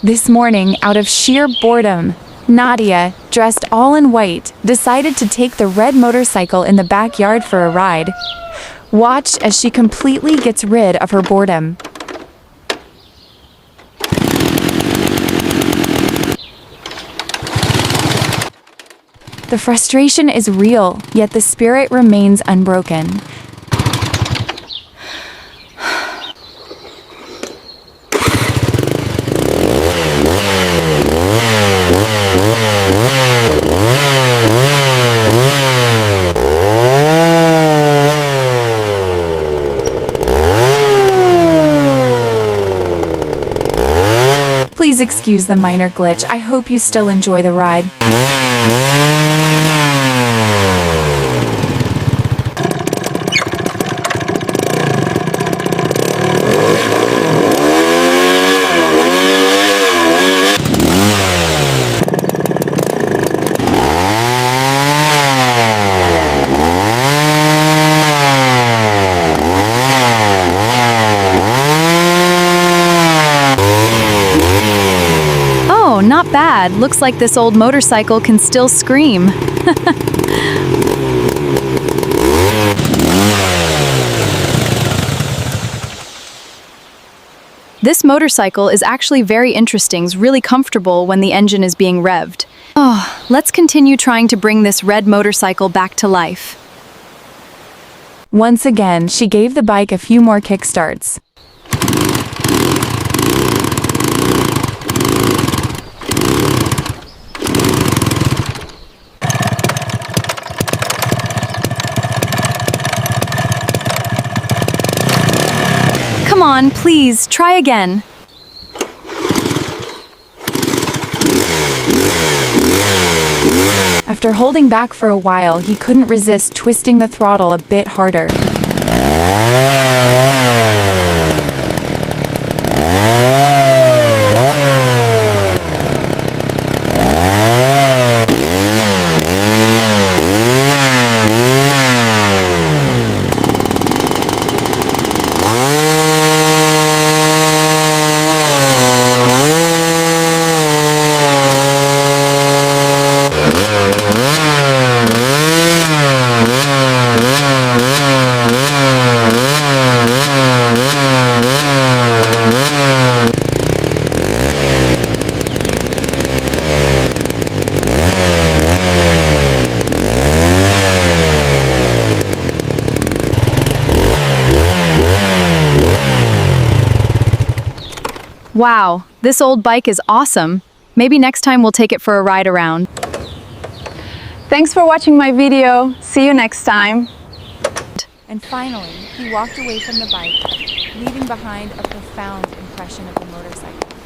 This morning, out of sheer boredom, Nadia, dressed all in white, decided to take the red motorcycle in the backyard for a ride. Watch as she completely gets rid of her boredom. The frustration is real, yet the spirit remains unbroken. Please excuse the minor glitch. I hope you still enjoy the ride. Not bad. Looks like this old motorcycle can still scream. This motorcycle is actually very interesting, really comfortable when the engine is being revved. Oh, let's continue trying to bring this red motorcycle back to life. Once again, she gave the bike a few more kickstarts. Come on, please, try again. After holding back for a while, he couldn't resist twisting the throttle a bit harder. Wow, this old bike is awesome. Maybe next time we'll take it for a ride around. Thanks for watching my video. See you next time. And finally, he walked away from the bike, leaving behind a profound impression of the motorcycle.